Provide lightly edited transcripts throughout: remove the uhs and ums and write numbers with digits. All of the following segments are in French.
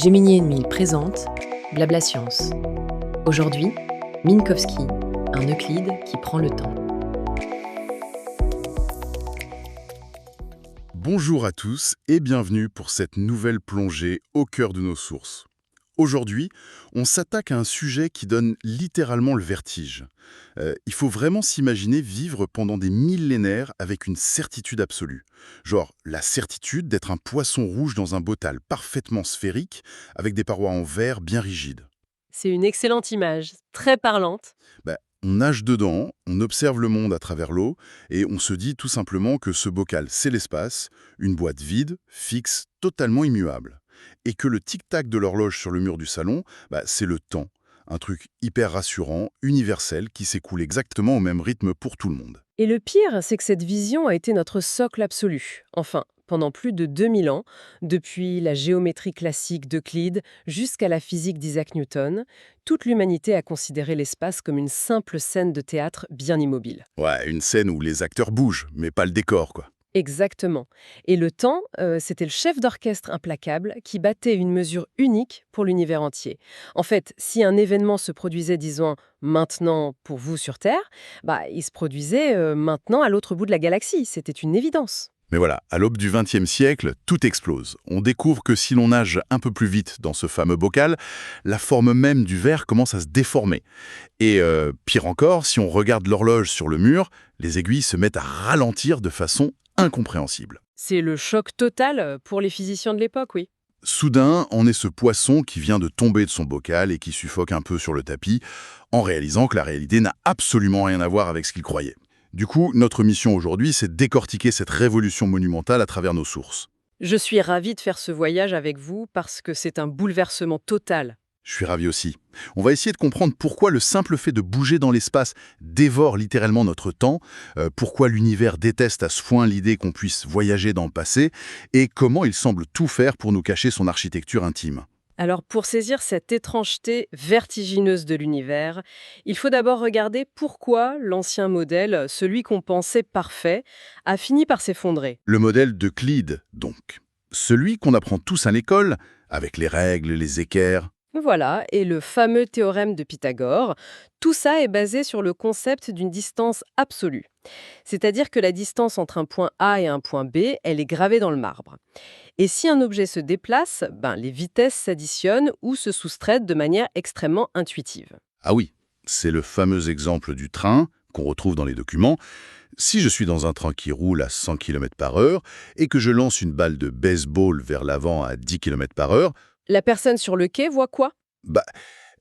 Gemini et Mille présente Blabla Science. Aujourd'hui, Minkowski, un Euclide qui prend le temps. Bonjour à tous et bienvenue pour cette nouvelle plongée au cœur de nos sources. Aujourd'hui, on s'attaque à un sujet qui donne littéralement le vertige. Il faut vraiment s'imaginer vivre pendant des millénaires avec une certitude absolue. Genre la certitude d'être un poisson rouge dans un bocal parfaitement sphérique avec des parois en verre bien rigides. C'est une excellente image, très parlante. On nage dedans, on observe le monde à travers l'eau et on se dit tout simplement que ce bocal, c'est l'espace, une boîte vide, fixe, totalement immuable. Et que le tic-tac de l'horloge sur le mur du salon, c'est le temps. Un truc hyper rassurant, universel, qui s'écoule exactement au même rythme pour tout le monde. Et le pire, c'est que cette vision a été notre socle absolu. Enfin, pendant plus de 2000 ans, depuis la géométrie classique d'Euclide jusqu'à la physique d'Isaac Newton, toute l'humanité a considéré l'espace comme une simple scène de théâtre bien immobile. Ouais, une scène où les acteurs bougent, mais pas le décor, quoi. Exactement. Et le temps, c'était le chef d'orchestre implacable qui battait une mesure unique pour l'univers entier. En fait, si un événement se produisait, disons, maintenant pour vous sur Terre, il se produisait maintenant à l'autre bout de la galaxie. C'était une évidence. Mais voilà, à l'aube du XXe siècle, tout explose. On découvre que si l'on nage un peu plus vite dans ce fameux bocal, la forme même du verre commence à se déformer. Et pire encore, si on regarde l'horloge sur le mur, les aiguilles se mettent à ralentir de façon incompréhensible. C'est le choc total pour les physiciens de l'époque, oui. Soudain, on est ce poisson qui vient de tomber de son bocal et qui suffoque un peu sur le tapis, en réalisant que la réalité n'a absolument rien à voir avec ce qu'il croyait. Du coup, notre mission aujourd'hui, c'est de décortiquer cette révolution monumentale à travers nos sources. Je suis ravie de faire ce voyage avec vous parce que c'est un bouleversement total. Je suis ravi aussi. On va essayer de comprendre pourquoi le simple fait de bouger dans l'espace dévore littéralement notre temps, pourquoi l'univers déteste à ce point l'idée qu'on puisse voyager dans le passé, et comment il semble tout faire pour nous cacher son architecture intime. Alors, pour saisir cette étrangeté vertigineuse de l'univers, il faut d'abord regarder pourquoi l'ancien modèle, celui qu'on pensait parfait, a fini par s'effondrer. Le modèle d'Euclide, donc. Celui qu'on apprend tous à l'école, avec les règles, les équerres. Voilà, et le fameux théorème de Pythagore, tout ça est basé sur le concept d'une distance absolue. C'est-à-dire que la distance entre un point A et un point B, elle est gravée dans le marbre. Et si un objet se déplace, les vitesses s'additionnent ou se soustraient de manière extrêmement intuitive. Ah oui, c'est le fameux exemple du train qu'on retrouve dans les documents. Si je suis dans un train qui roule à 100 km/h et que je lance une balle de baseball vers l'avant à 10 km/h, La personne sur le quai voit quoi?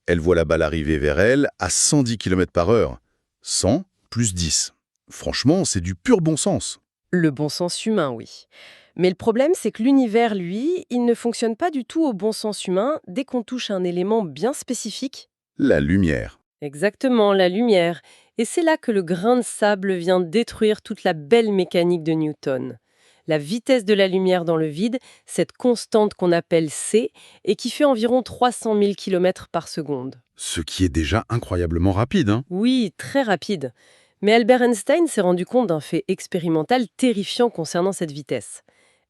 elle voit la balle arriver vers elle à 110 km/h. 100 plus 10. Franchement, c'est du pur bon sens. Le bon sens humain, oui. Mais le problème, c'est que l'univers, lui, il ne fonctionne pas du tout au bon sens humain dès qu'on touche à un élément bien spécifique. La lumière. Exactement, la lumière. Et c'est là que le grain de sable vient détruire toute la belle mécanique de Newton. La vitesse de la lumière dans le vide, cette constante qu'on appelle c, et qui fait environ 300 000 km par seconde. Ce qui est déjà incroyablement rapide, hein. Oui, très rapide. Mais Albert Einstein s'est rendu compte d'un fait expérimental terrifiant concernant cette vitesse.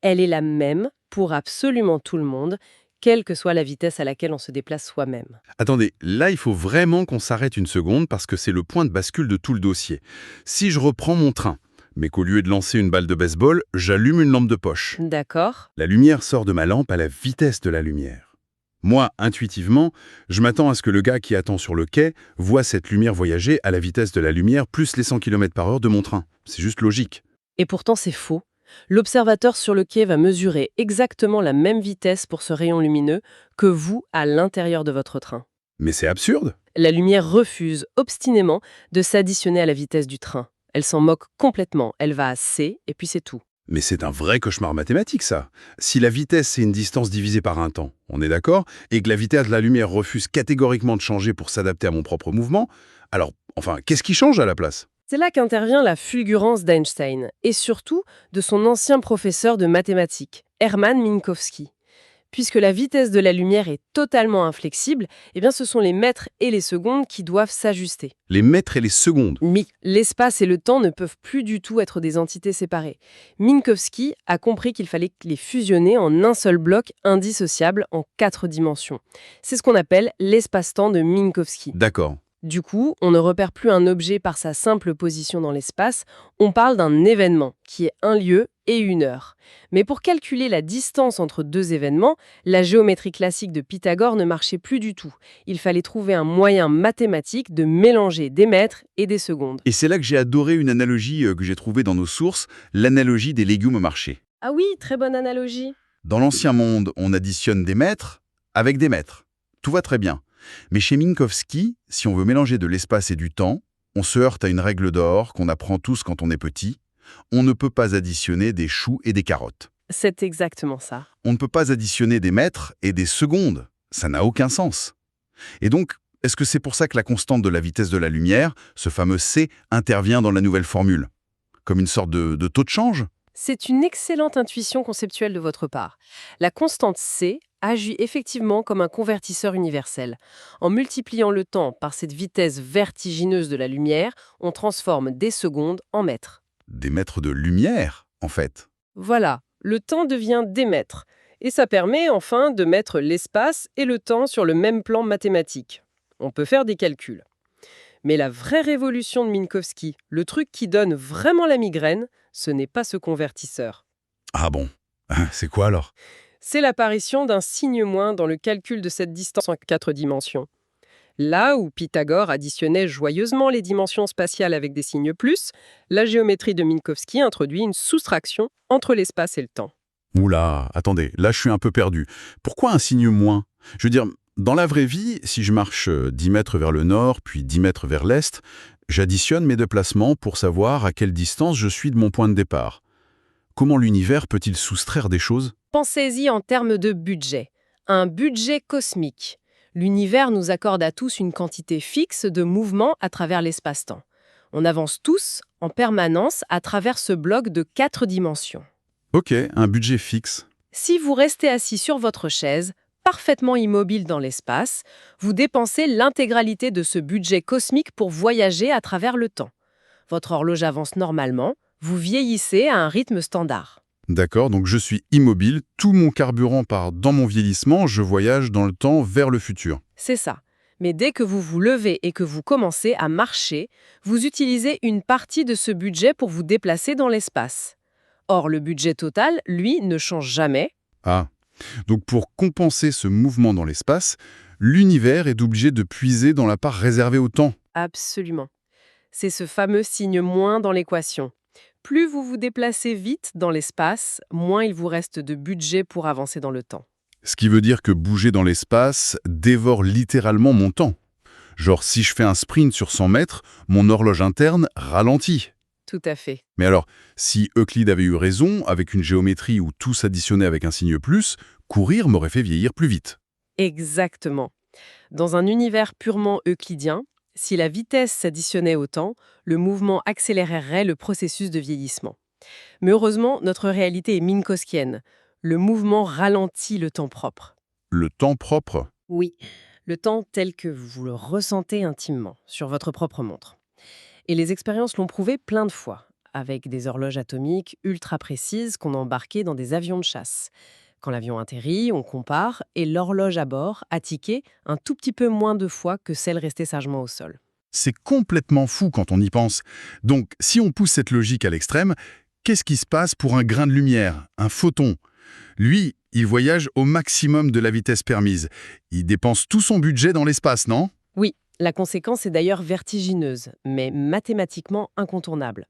Elle est la même pour absolument tout le monde, quelle que soit la vitesse à laquelle on se déplace soi-même. Attendez, là il faut vraiment qu'on s'arrête une seconde parce que c'est le point de bascule de tout le dossier. Si je reprends mon train, mais qu'au lieu de lancer une balle de baseball, j'allume une lampe de poche. D'accord. La lumière sort de ma lampe à la vitesse de la lumière. Moi, intuitivement, je m'attends à ce que le gars qui attend sur le quai voit cette lumière voyager à la vitesse de la lumière plus les 100 km/h de mon train. C'est juste logique. Et pourtant, c'est faux. L'observateur sur le quai va mesurer exactement la même vitesse pour ce rayon lumineux que vous à l'intérieur de votre train. Mais c'est absurde. La lumière refuse obstinément de s'additionner à la vitesse du train. Elle s'en moque complètement. Elle va à c et puis c'est tout. Mais c'est un vrai cauchemar mathématique, ça. Si la vitesse, c'est une distance divisée par un temps, on est d'accord, et que la vitesse de la lumière refuse catégoriquement de changer pour s'adapter à mon propre mouvement, alors, qu'est-ce qui change à la place? C'est là qu'intervient la fulgurance d'Einstein, et surtout de son ancien professeur de mathématiques, Hermann Minkowski. Puisque la vitesse de la lumière est totalement inflexible, eh bien ce sont les mètres et les secondes qui doivent s'ajuster. Les mètres et les secondes. Oui, l'espace et le temps ne peuvent plus du tout être des entités séparées. Minkowski a compris qu'il fallait les fusionner en un seul bloc indissociable en 4 dimensions. C'est ce qu'on appelle l'espace-temps de Minkowski. D'accord. Du coup, on ne repère plus un objet par sa simple position dans l'espace, on parle d'un événement, qui est un lieu et une heure. Mais pour calculer la distance entre deux événements, la géométrie classique de Pythagore ne marchait plus du tout. Il fallait trouver un moyen mathématique de mélanger des mètres et des secondes. Et c'est là que j'ai adoré une analogie que j'ai trouvée dans nos sources, l'analogie des légumes au marché. Ah oui, très bonne analogie. Dans l'ancien monde, on additionne des mètres avec des mètres. Tout va très bien. Mais chez Minkowski, si on veut mélanger de l'espace et du temps, on se heurte à une règle d'or qu'on apprend tous quand on est petit. On ne peut pas additionner des choux et des carottes. C'est exactement ça. On ne peut pas additionner des mètres et des secondes. Ça n'a aucun sens. Et donc, est-ce que c'est pour ça que la constante de la vitesse de la lumière, ce fameux c, intervient dans la nouvelle formule? Comme une sorte de taux de change? C'est une excellente intuition conceptuelle de votre part. La constante c agit effectivement comme un convertisseur universel. En multipliant le temps par cette vitesse vertigineuse de la lumière, on transforme des secondes en mètres. Des mètres de lumière, en fait. Voilà, le temps devient des mètres. Et ça permet enfin de mettre l'espace et le temps sur le même plan mathématique. On peut faire des calculs. Mais la vraie révolution de Minkowski, le truc qui donne vraiment la migraine, ce n'est pas ce convertisseur. Ah bon? C'est quoi alors? C'est l'apparition d'un signe moins dans le calcul de cette distance en 4 dimensions. Là où Pythagore additionnait joyeusement les dimensions spatiales avec des signes plus, la géométrie de Minkowski introduit une soustraction entre l'espace et le temps. Oula, attendez, là je suis un peu perdu. Pourquoi un signe moins? Je veux dire, dans la vraie vie, si je marche 10 mètres vers le nord, puis 10 mètres vers l'est, j'additionne mes déplacements pour savoir à quelle distance je suis de mon point de départ. Comment l'univers peut-il soustraire des choses? Pensez-y en termes de budget. Un budget cosmique. L'univers nous accorde à tous une quantité fixe de mouvement à travers l'espace-temps. On avance tous en permanence à travers ce bloc de 4 dimensions. Ok, un budget fixe. Si vous restez assis sur votre chaise, parfaitement immobile dans l'espace, vous dépensez l'intégralité de ce budget cosmique pour voyager à travers le temps. Votre horloge avance normalement, vous vieillissez à un rythme standard. D'accord, donc je suis immobile, tout mon carburant part dans mon vieillissement, je voyage dans le temps vers le futur. C'est ça. Mais dès que vous vous levez et que vous commencez à marcher, vous utilisez une partie de ce budget pour vous déplacer dans l'espace. Or, le budget total, lui, ne change jamais. Ah, donc pour compenser ce mouvement dans l'espace, l'univers est obligé de puiser dans la part réservée au temps. Absolument. C'est ce fameux signe moins dans l'équation. Plus vous vous déplacez vite dans l'espace, moins il vous reste de budget pour avancer dans le temps. Ce qui veut dire que bouger dans l'espace dévore littéralement mon temps. Genre, si je fais un sprint sur 100 mètres, mon horloge interne ralentit. Tout à fait. Mais alors, si Euclide avait eu raison, avec une géométrie où tout s'additionnait avec un signe plus, courir m'aurait fait vieillir plus vite. Exactement. Dans un univers purement euclidien, si la vitesse s'additionnait au temps, le mouvement accélérerait le processus de vieillissement. Mais heureusement, notre réalité est minkowskienne. Le mouvement ralentit le temps propre. Le temps propre? Oui, le temps tel que vous le ressentez intimement, sur votre propre montre. Et les expériences l'ont prouvé plein de fois, avec des horloges atomiques ultra précises qu'on a embarquées dans des avions de chasse. Quand l'avion atterrit, on compare, et l'horloge à bord a tiqué un tout petit peu moins de fois que celle restée sagement au sol. C'est complètement fou quand on y pense. Donc, si on pousse cette logique à l'extrême, qu'est-ce qui se passe pour un grain de lumière, un photon? Lui, il voyage au maximum de la vitesse permise. Il dépense tout son budget dans l'espace, non? Oui, la conséquence est d'ailleurs vertigineuse, mais mathématiquement incontournable.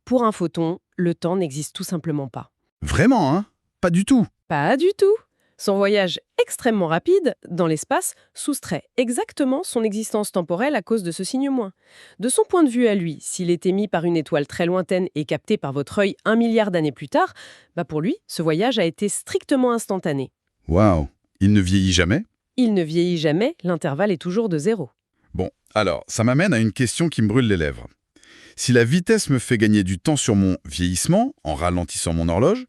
Pour un photon, le temps n'existe tout simplement pas. Vraiment, hein? Pas du tout. Pas du tout. Son voyage extrêmement rapide dans l'espace soustrait exactement son existence temporelle à cause de ce signe moins. De son point de vue à lui, s'il est émis par une étoile très lointaine et capté par votre œil 1 milliard d'années plus tard, pour lui, ce voyage a été strictement instantané. Waouh! Il ne vieillit jamais? Il ne vieillit jamais, l'intervalle est toujours de 0. Bon, alors, ça m'amène à une question qui me brûle les lèvres. Si la vitesse me fait gagner du temps sur mon vieillissement, en ralentissant mon horloge,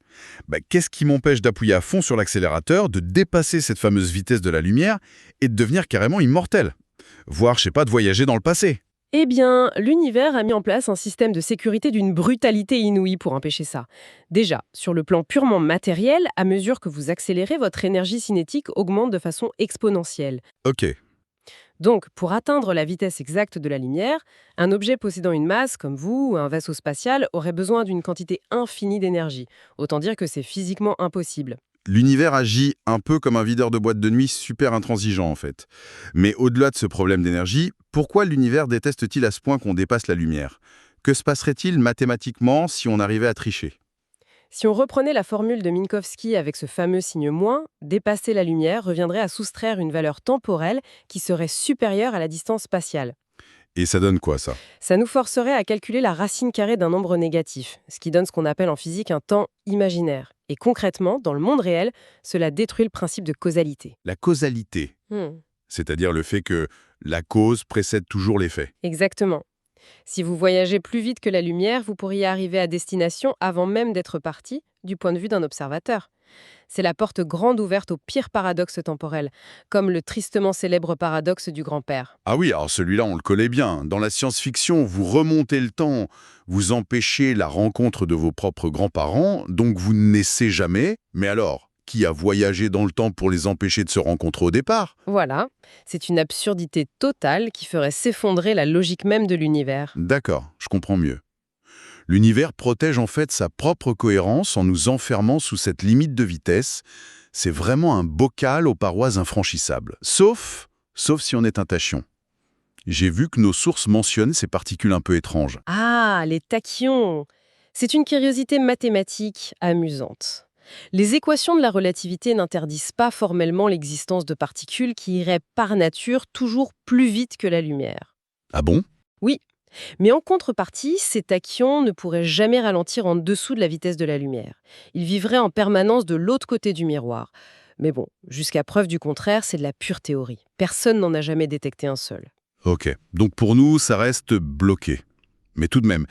qu'est-ce qui m'empêche d'appuyer à fond sur l'accélérateur, de dépasser cette fameuse vitesse de la lumière et de devenir carrément immortel? Voire, je sais pas, de voyager dans le passé. Eh bien, l'univers a mis en place un système de sécurité d'une brutalité inouïe pour empêcher ça. Déjà, sur le plan purement matériel, à mesure que vous accélérez, votre énergie cinétique augmente de façon exponentielle. Ok, Donc, pour atteindre la vitesse exacte de la lumière, un objet possédant une masse, comme vous, ou un vaisseau spatial, aurait besoin d'une quantité infinie d'énergie. Autant dire que c'est physiquement impossible. l'univers agit un peu comme un videur de boîte de nuit super intransigeant en fait. Mais au-delà de ce problème d'énergie, pourquoi l'univers déteste-t-il à ce point qu'on dépasse la lumière? Que se passerait-il mathématiquement si on arrivait à tricher? Si on reprenait la formule de Minkowski avec ce fameux signe moins, dépasser la lumière reviendrait à soustraire une valeur temporelle qui serait supérieure à la distance spatiale. Et ça donne quoi ça? Ça nous forcerait à calculer la racine carrée d'un nombre négatif, ce qui donne ce qu'on appelle en physique un temps imaginaire. Et concrètement, dans le monde réel, cela détruit le principe de causalité. La causalité, c'est-à-dire le fait que la cause précède toujours l'effet. Exactement. Si vous voyagez plus vite que la lumière, vous pourriez arriver à destination avant même d'être parti, du point de vue d'un observateur. C'est la porte grande ouverte au pire paradoxe temporel, comme le tristement célèbre paradoxe du grand-père. Ah oui, alors celui-là, on le connaît bien. Dans la science-fiction, vous remontez le temps, vous empêchez la rencontre de vos propres grands-parents, donc vous ne naissez jamais. Mais alors, qui a voyagé dans le temps pour les empêcher de se rencontrer au départ? Voilà, c'est une absurdité totale qui ferait s'effondrer la logique même de l'univers. D'accord, je comprends mieux. L'univers protège en fait sa propre cohérence en nous enfermant sous cette limite de vitesse. C'est vraiment un bocal aux parois infranchissables. Sauf si on est un tachyon. J'ai vu que nos sources mentionnent ces particules un peu étranges. Ah, les tachyons! C'est une curiosité mathématique amusante. Les équations de la relativité n'interdisent pas formellement l'existence de particules qui iraient par nature toujours plus vite que la lumière. Ah bon? Oui, mais en contrepartie, ces tachyons ne pourraient jamais ralentir en dessous de la vitesse de la lumière. Ils vivraient en permanence de l'autre côté du miroir. Mais bon, jusqu'à preuve du contraire, c'est de la pure théorie. Personne n'en a jamais détecté un seul. Ok, donc pour nous, ça reste bloqué. Mais tout de même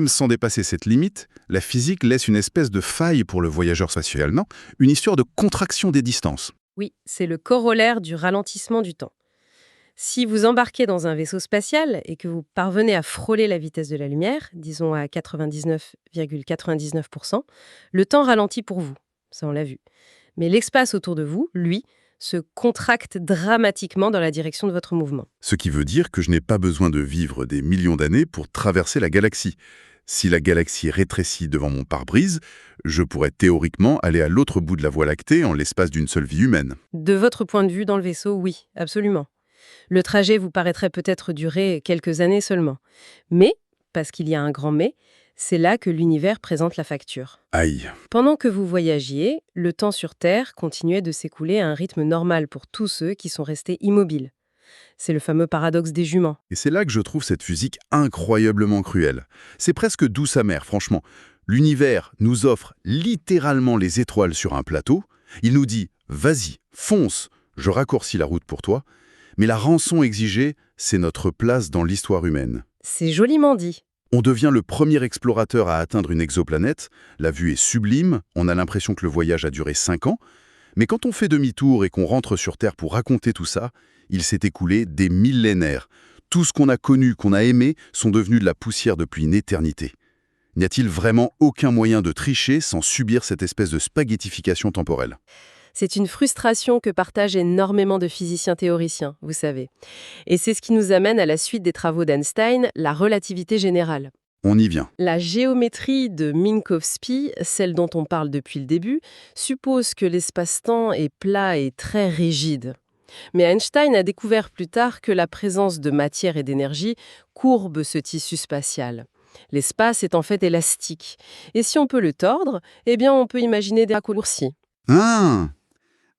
sans dépasser cette limite, la physique laisse une espèce de faille pour le voyageur spatial, non? Une histoire de contraction des distances. Oui, c'est le corollaire du ralentissement du temps. Si vous embarquez dans un vaisseau spatial et que vous parvenez à frôler la vitesse de la lumière, disons à 99,99%, le temps ralentit pour vous. Ça, on l'a vu. Mais l'espace autour de vous, lui, se contracte dramatiquement dans la direction de votre mouvement. Ce qui veut dire que je n'ai pas besoin de vivre des millions d'années pour traverser la galaxie. Si la galaxie rétrécit devant mon pare-brise, je pourrais théoriquement aller à l'autre bout de la Voie lactée en l'espace d'une seule vie humaine. De votre point de vue dans le vaisseau, oui, absolument. Le trajet vous paraîtrait peut-être durer quelques années seulement. Mais, parce qu'il y a un grand mais, c'est là que l'univers présente la facture. Aïe. Pendant que vous voyagiez, le temps sur Terre continuait de s'écouler à un rythme normal pour tous ceux qui sont restés immobiles. C'est le fameux paradoxe des juments. Et c'est là que je trouve cette physique incroyablement cruelle. C'est presque douce amère, franchement. L'univers nous offre littéralement les étoiles sur un plateau. Il nous dit « Vas-y, fonce, je raccourcis la route pour toi ». Mais la rançon exigée, c'est notre place dans l'histoire humaine. C'est joliment dit. On devient le premier explorateur à atteindre une exoplanète. La vue est sublime, on a l'impression que le voyage a duré 5 ans. Mais quand on fait demi-tour et qu'on rentre sur Terre pour raconter tout ça, il s'est écoulé des millénaires. Tout ce qu'on a connu, qu'on a aimé, sont devenus de la poussière depuis une éternité. N'y a-t-il vraiment aucun moyen de tricher sans subir cette espèce de spaghettification temporelle ? C'est une frustration que partagent énormément de physiciens théoriciens, vous savez. Et c'est ce qui nous amène à la suite des travaux d'Einstein, la relativité générale. On y vient. La géométrie de Minkowski, celle dont on parle depuis le début, suppose que l'espace-temps est plat et très rigide. Mais Einstein a découvert plus tard que la présence de matière et d'énergie courbe ce tissu spatial. L'espace est en fait élastique. Et si on peut le tordre, eh bien on peut imaginer des raccourcis. Ah !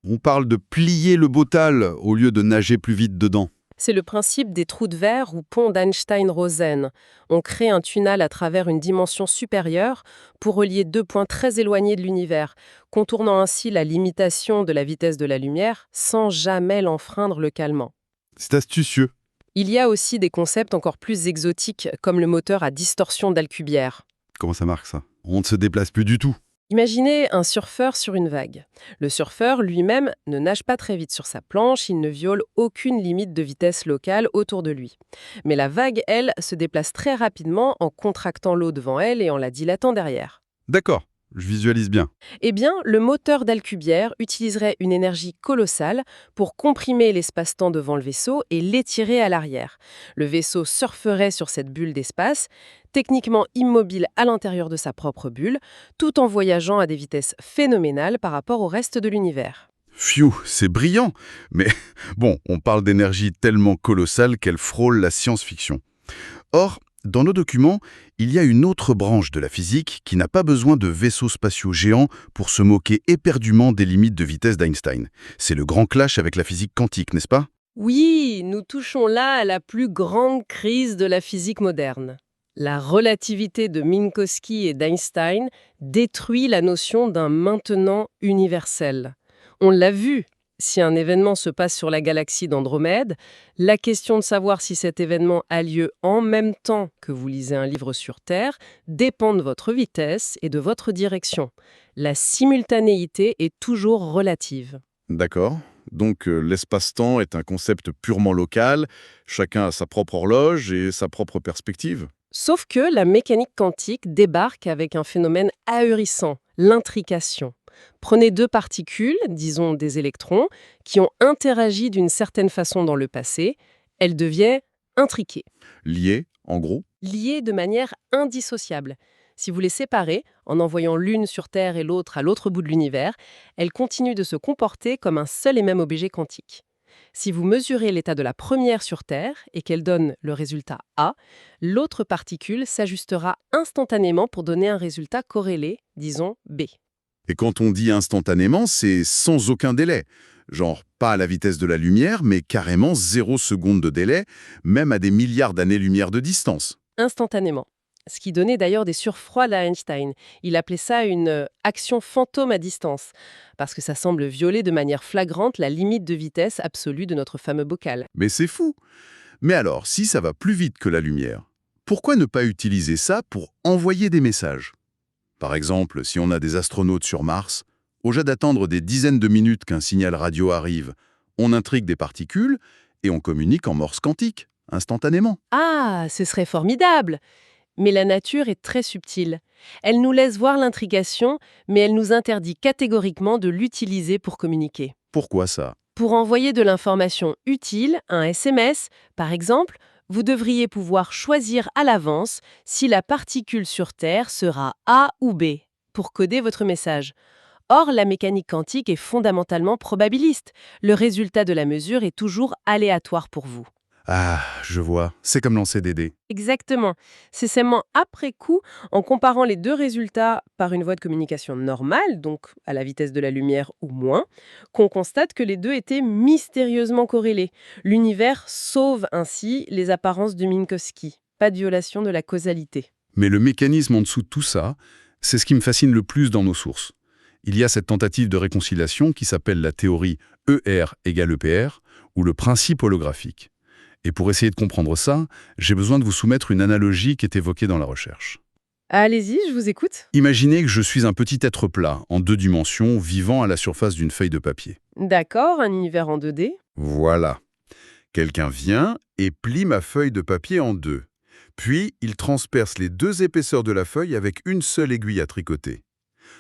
On parle de plier le botal au lieu de nager plus vite dedans. C'est le principe des trous de verre ou ponts d'Einstein-Rosen. On crée un tunnel à travers une dimension supérieure pour relier deux points très éloignés de l'univers, contournant ainsi la limitation de la vitesse de la lumière sans jamais l'enfreindre localement. C'est astucieux. Il y a aussi des concepts encore plus exotiques, comme le moteur à distorsion d'Alcubierre. Comment ça marche ça? On ne se déplace plus du tout. Imaginez un surfeur sur une vague. Le surfeur lui-même ne nage pas très vite sur sa planche, il ne viole aucune limite de vitesse locale autour de lui. Mais la vague, elle, se déplace très rapidement en contractant l'eau devant elle et en la dilatant derrière. D'accord, je visualise bien. Eh bien, le moteur d'Alcubierre utiliserait une énergie colossale pour comprimer l'espace-temps devant le vaisseau et l'étirer à l'arrière. Le vaisseau surferait sur cette bulle d'espace, techniquement immobile à l'intérieur de sa propre bulle, tout en voyageant à des vitesses phénoménales par rapport au reste de l'univers. Phew, c'est brillant. Mais bon, on parle d'énergie tellement colossale qu'elle frôle la science-fiction. Or, dans nos documents, il y a une autre branche de la physique qui n'a pas besoin de vaisseaux spatiaux géants pour se moquer éperdument des limites de vitesse d'Einstein. C'est le grand clash avec la physique quantique, n'est-ce pas? Oui, nous touchons là à la plus grande crise de la physique moderne. La relativité de Minkowski et d'Einstein détruit la notion d'un maintenant universel. On l'a vu, si un événement se passe sur la galaxie d'Andromède, la question de savoir si cet événement a lieu en même temps que vous lisez un livre sur Terre dépend de votre vitesse et de votre direction. La simultanéité est toujours relative. D'accord. Donc l'espace-temps est un concept purement local, chacun a sa propre horloge et sa propre perspective. Sauf que la mécanique quantique débarque avec un phénomène ahurissant, l'intrication. Prenez deux particules, disons des électrons, qui ont interagi d'une certaine façon dans le passé, elles deviennent intriquées, Liés, en gros. liées de manière indissociable. Si vous les séparez, en envoyant l'une sur Terre et l'autre à l'autre bout de l'univers, elles continuent de se comporter comme un seul et même objet quantique. Si vous mesurez l'état de la première sur Terre et qu'elle donne le résultat A, l'autre particule s'ajustera instantanément pour donner un résultat corrélé, disons B. Et quand on dit instantanément, c'est sans aucun délai. Genre, pas à la vitesse de la lumière, mais carrément 0 seconde de délai, même à des milliards d'années-lumière de distance. Instantanément. Ce qui donnait d'ailleurs des surfroids à Einstein. Il appelait ça une action fantôme à distance, parce que ça semble violer de manière flagrante la limite de vitesse absolue de notre fameux bocal. Mais c'est fou. Mais alors, si ça va plus vite que la lumière, pourquoi ne pas utiliser ça pour envoyer des messages? Par exemple, si on a des astronautes sur Mars, au lieu d'attendre des dizaines de minutes qu'un signal radio arrive, on intrigue des particules et on communique en morse quantique, instantanément. Ah, ce serait formidable! Mais la nature est très subtile. Elle nous laisse voir l'intrication, mais elle nous interdit catégoriquement de l'utiliser pour communiquer. Pourquoi ça? Pour envoyer de l'information utile, un SMS, par exemple, vous devriez pouvoir choisir à l'avance si la particule sur Terre sera A ou B pour coder votre message. Or, la mécanique quantique est fondamentalement probabiliste. Le résultat de la mesure est toujours aléatoire pour vous. Ah, je vois, c'est comme lancer des dés. Exactement. C'est seulement après coup, en comparant les deux résultats par une voie de communication normale, donc à la vitesse de la lumière ou moins, qu'on constate que les deux étaient mystérieusement corrélés. L'univers sauve ainsi les apparences de Minkowski. Pas de violation de la causalité. Mais le mécanisme en dessous de tout ça, c'est ce qui me fascine le plus dans nos sources. Il y a cette tentative de réconciliation qui s'appelle la théorie ER égale EPR, ou le principe holographique. Et pour essayer de comprendre ça, j'ai besoin de vous soumettre une analogie qui est évoquée dans la recherche. Allez-y, je vous écoute. Imaginez que je suis un petit être plat, en 2 dimensions, vivant à la surface d'une feuille de papier. D'accord, un univers en 2D. Voilà. Quelqu'un vient et plie ma feuille de papier en 2. Puis, il transperce les 2 épaisseurs de la feuille avec une seule aiguille à tricoter.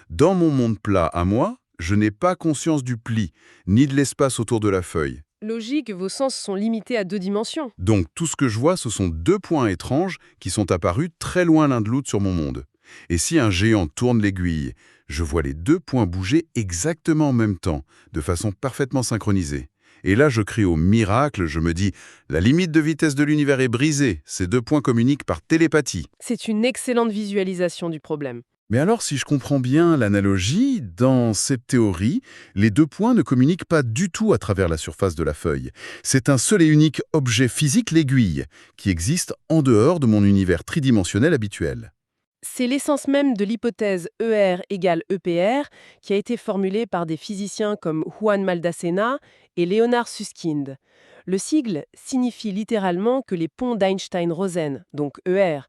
Dans mon monde plat à moi, je n'ai pas conscience du pli, ni de l'espace autour de la feuille. Logique, vos sens sont limités à 2 dimensions. Donc tout ce que je vois, ce sont 2 points étranges qui sont apparus très loin l'un de l'autre sur mon monde. Et si un géant tourne l'aiguille, je vois les 2 points bouger exactement en même temps, de façon parfaitement synchronisée. Et là, je crie au miracle, je me dis « La limite de vitesse de l'univers est brisée, ces 2 points communiquent par télépathie ». C'est une excellente visualisation du problème. Mais alors, si je comprends bien l'analogie, dans cette théorie, les 2 points ne communiquent pas du tout à travers la surface de la feuille. C'est un seul et unique objet physique, l'aiguille, qui existe en dehors de mon univers tridimensionnel habituel. C'est l'essence même de l'hypothèse ER égale EPR qui a été formulée par des physiciens comme Juan Maldacena et Leonard Susskind. Le sigle signifie littéralement que les ponts d'Einstein-Rosen, donc ER,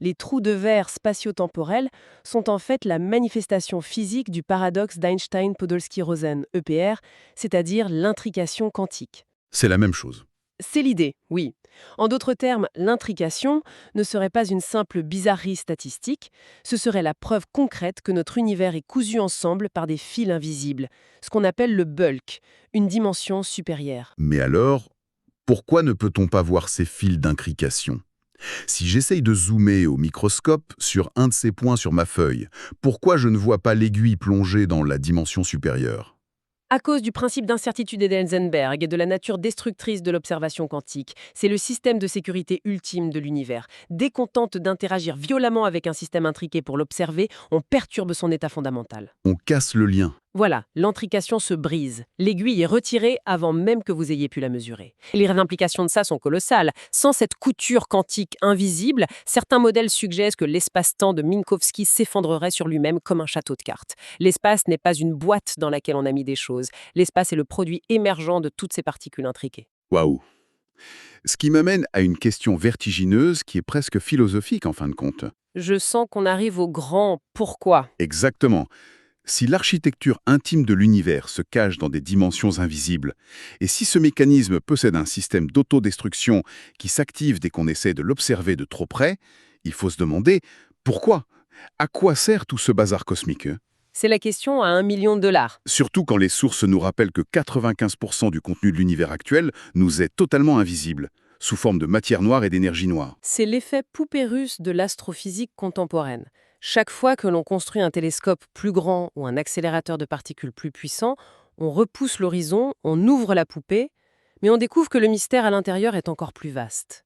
les trous de verre spatio-temporels, sont en fait la manifestation physique du paradoxe d'Einstein-Podolsky-Rosen, EPR, c'est-à-dire l'intrication quantique. C'est la même chose. C'est l'idée, oui. En d'autres termes, l'intrication ne serait pas une simple bizarrerie statistique, ce serait la preuve concrète que notre univers est cousu ensemble par des fils invisibles, ce qu'on appelle le bulk, une dimension supérieure. Mais alors, pourquoi ne peut-on pas voir ces fils d'intrication? Si j'essaye de zoomer au microscope sur un de ces points sur ma feuille, pourquoi je ne vois pas l'aiguille plongée dans la dimension supérieure? À cause du principe d'incertitude d'Heisenberg et de la nature destructrice de l'observation quantique, c'est le système de sécurité ultime de l'univers. Dès qu'on tente d'interagir violemment avec un système intriqué pour l'observer, on perturbe son état fondamental. On casse le lien. Voilà, l'intrication se brise. L'aiguille est retirée avant même que vous ayez pu la mesurer. Et les implications de ça sont colossales. Sans cette couture quantique invisible, certains modèles suggèrent que l'espace-temps de Minkowski s'effondrerait sur lui-même comme un château de cartes. L'espace n'est pas une boîte dans laquelle on a mis des choses. L'espace est le produit émergent de toutes ces particules intriquées. Waouh! Ce qui m'amène à une question vertigineuse qui est presque philosophique en fin de compte. Je sens qu'on arrive au grand pourquoi. Exactement. Si l'architecture intime de l'univers se cache dans des dimensions invisibles, et si ce mécanisme possède un système d'autodestruction qui s'active dès qu'on essaie de l'observer de trop près, il faut se demander pourquoi? À quoi sert tout ce bazar cosmique? C'est la question à $1 million. Surtout quand les sources nous rappellent que 95% du contenu de l'univers actuel nous est totalement invisible, sous forme de matière noire et d'énergie noire. C'est l'effet poupée russe de l'astrophysique contemporaine. Chaque fois que l'on construit un télescope plus grand ou un accélérateur de particules plus puissant, on repousse l'horizon, on ouvre la poupée, mais on découvre que le mystère à l'intérieur est encore plus vaste.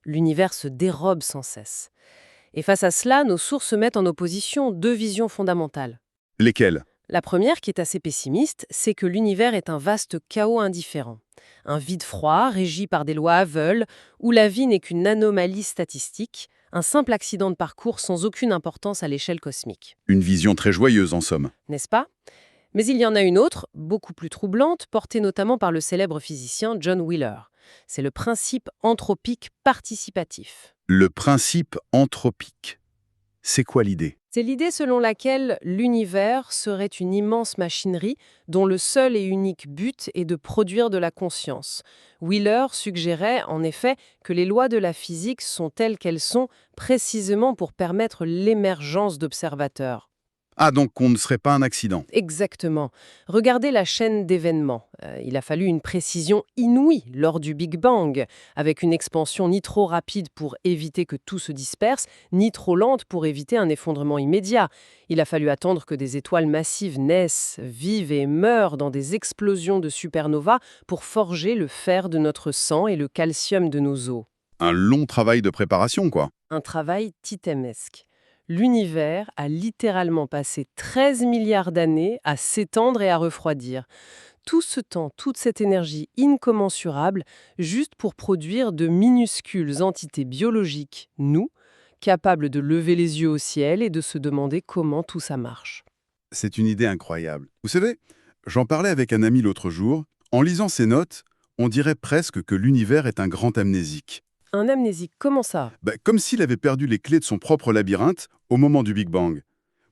L'univers se dérobe sans cesse. Et face à cela, nos sources mettent en opposition deux visions fondamentales. Lesquels? La première, qui est assez pessimiste, c'est que l'univers est un vaste chaos indifférent. Un vide froid, régi par des lois aveugles, où la vie n'est qu'une anomalie statistique, un simple accident de parcours sans aucune importance à l'échelle cosmique. Une vision très joyeuse en somme. N'est-ce pas? Mais il y en a une autre, beaucoup plus troublante, portée notamment par le célèbre physicien John Wheeler. C'est le principe anthropique participatif. Le principe anthropique. C'est quoi l'idée? C'est l'idée selon laquelle l'univers serait une immense machinerie dont le seul et unique but est de produire de la conscience. Wheeler suggérait en effet que les lois de la physique sont telles qu'elles sont précisément pour permettre l'émergence d'observateurs. Ah, donc on ne serait pas un accident. Exactement. Regardez la chaîne d'événements. Il a fallu une précision inouïe lors du Big Bang, avec une expansion ni trop rapide pour éviter que tout se disperse, ni trop lente pour éviter un effondrement immédiat. Il a fallu attendre que des étoiles massives naissent, vivent et meurent dans des explosions de supernovas pour forger le fer de notre sang et le calcium de nos os. Un long travail de préparation, quoi. Un travail titanesque. L'univers a littéralement passé 13 milliards d'années à s'étendre et à refroidir. Tout ce temps, toute cette énergie incommensurable, juste pour produire de minuscules entités biologiques, nous, capables de lever les yeux au ciel et de se demander comment tout ça marche. C'est une idée incroyable. Vous savez, j'en parlais avec un ami l'autre jour. En lisant ses notes, on dirait presque que l'univers est un grand amnésique. Un amnésique, comment ça? Comme s'il avait perdu les clés de son propre labyrinthe au moment du Big Bang,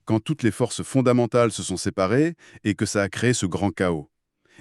quand toutes les forces fondamentales se sont séparées et que ça a créé ce grand chaos.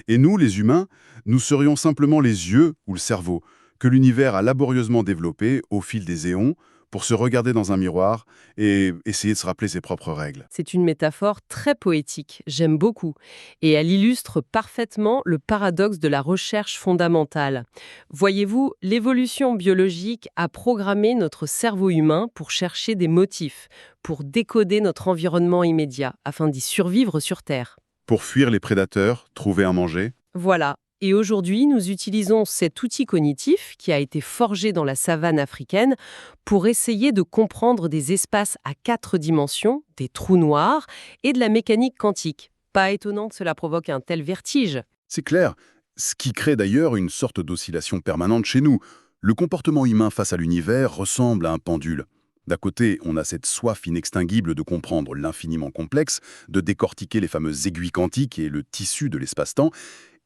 Et nous, les humains, nous serions simplement les yeux ou le cerveau que l'univers a laborieusement développé au fil des éons pour se regarder dans un miroir et essayer de se rappeler ses propres règles. C'est une métaphore très poétique, j'aime beaucoup, et elle illustre parfaitement le paradoxe de la recherche fondamentale. Voyez-vous, l'évolution biologique a programmé notre cerveau humain pour chercher des motifs, pour décoder notre environnement immédiat, afin d'y survivre sur Terre. Pour fuir les prédateurs, trouver à manger. Voilà. Et aujourd'hui, nous utilisons cet outil cognitif qui a été forgé dans la savane africaine pour essayer de comprendre des espaces à 4 dimensions, des trous noirs et de la mécanique quantique. Pas étonnant que cela provoque un tel vertige. C'est clair, ce qui crée d'ailleurs une sorte d'oscillation permanente chez nous. Le comportement humain face à l'univers ressemble à un pendule. D'un côté, on a cette soif inextinguible de comprendre l'infiniment complexe, de décortiquer les fameuses aiguilles quantiques et le tissu de l'espace-temps.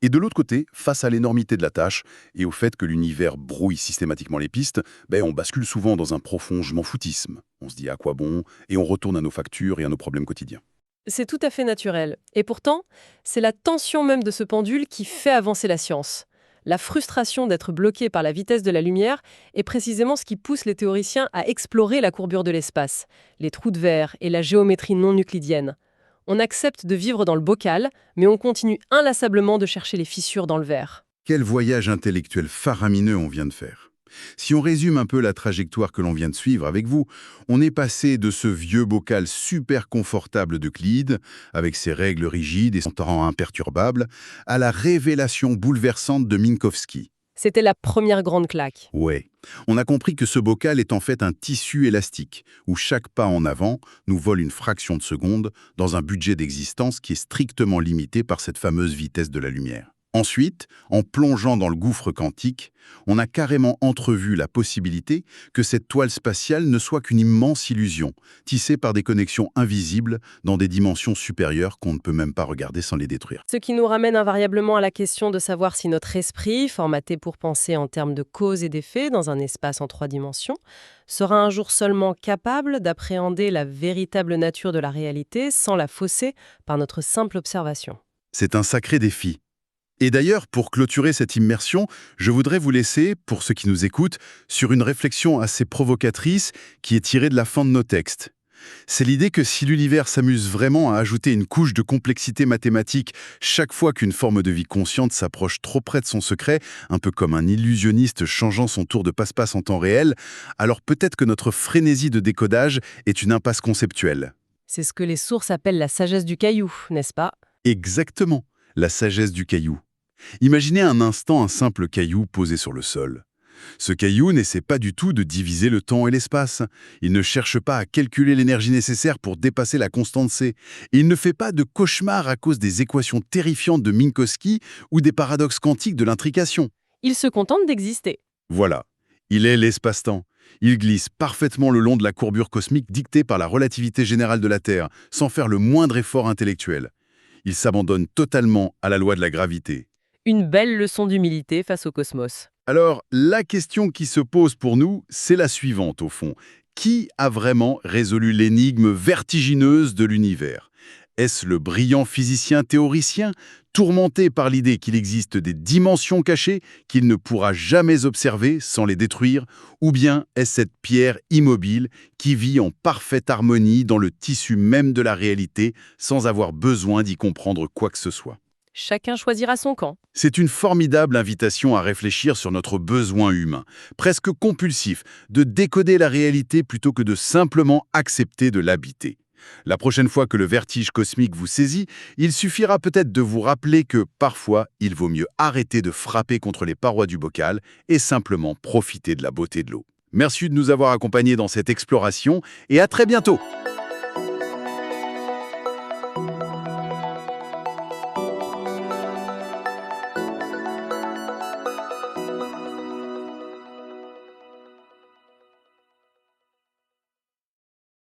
Et de l'autre côté, face à l'énormité de la tâche et au fait que l'univers brouille systématiquement les pistes, on bascule souvent dans un profond je m'en foutisme. On se dit à quoi bon, et on retourne à nos factures et à nos problèmes quotidiens. C'est tout à fait naturel. Et pourtant, c'est la tension même de ce pendule qui fait avancer la science. La frustration d'être bloqué par la vitesse de la lumière est précisément ce qui pousse les théoriciens à explorer la courbure de l'espace, les trous de verre et la géométrie non euclidienne. On accepte de vivre dans le bocal, mais on continue inlassablement de chercher les fissures dans le verre. Quel voyage intellectuel faramineux on vient de faire. Si on résume un peu la trajectoire que l'on vient de suivre avec vous, on est passé de ce vieux bocal super confortable d'Euclide, avec ses règles rigides et son temps imperturbable, à la révélation bouleversante de Minkowski. C'était la première grande claque. Ouais, on a compris que ce bocal est en fait un tissu élastique, où chaque pas en avant nous vole une fraction de seconde dans un budget d'existence qui est strictement limité par cette fameuse vitesse de la lumière. Ensuite, en plongeant dans le gouffre quantique, on a carrément entrevu la possibilité que cette toile spatiale ne soit qu'une immense illusion, tissée par des connexions invisibles dans des dimensions supérieures qu'on ne peut même pas regarder sans les détruire. Ce qui nous ramène invariablement à la question de savoir si notre esprit, formaté pour penser en termes de cause et d'effet dans un espace en 3 dimensions, sera un jour seulement capable d'appréhender la véritable nature de la réalité sans la fausser par notre simple observation. C'est un sacré défi. Et d'ailleurs, pour clôturer cette immersion, je voudrais vous laisser, pour ceux qui nous écoutent, sur une réflexion assez provocatrice qui est tirée de la fin de nos textes. C'est l'idée que si l'univers s'amuse vraiment à ajouter une couche de complexité mathématique chaque fois qu'une forme de vie consciente s'approche trop près de son secret, un peu comme un illusionniste changeant son tour de passe-passe en temps réel, alors peut-être que notre frénésie de décodage est une impasse conceptuelle. C'est ce que les sources appellent la sagesse du caillou, n'est-ce pas? Exactement, la sagesse du caillou. Imaginez un instant un simple caillou posé sur le sol. Ce caillou n'essaie pas du tout de diviser le temps et l'espace. Il ne cherche pas à calculer l'énergie nécessaire pour dépasser la constante C. Et il ne fait pas de cauchemar à cause des équations terrifiantes de Minkowski ou des paradoxes quantiques de l'intrication. Il se contente d'exister. Voilà, il est l'espace-temps. Il glisse parfaitement le long de la courbure cosmique dictée par la relativité générale de la Terre, sans faire le moindre effort intellectuel. Il s'abandonne totalement à la loi de la gravité. Une belle leçon d'humilité face au cosmos. Alors, la question qui se pose pour nous, c'est la suivante au fond. Qui a vraiment résolu l'énigme vertigineuse de l'univers? Est-ce le brillant physicien théoricien, tourmenté par l'idée qu'il existe des dimensions cachées qu'il ne pourra jamais observer sans les détruire? Ou bien est-ce cette pierre immobile qui vit en parfaite harmonie dans le tissu même de la réalité sans avoir besoin d'y comprendre quoi que ce soit? Chacun choisira son camp. C'est une formidable invitation à réfléchir sur notre besoin humain, presque compulsif, de décoder la réalité plutôt que de simplement accepter de l'habiter. La prochaine fois que le vertige cosmique vous saisit, il suffira peut-être de vous rappeler que, parfois, il vaut mieux arrêter de frapper contre les parois du bocal et simplement profiter de la beauté de l'eau. Merci de nous avoir accompagnés dans cette exploration et à très bientôt!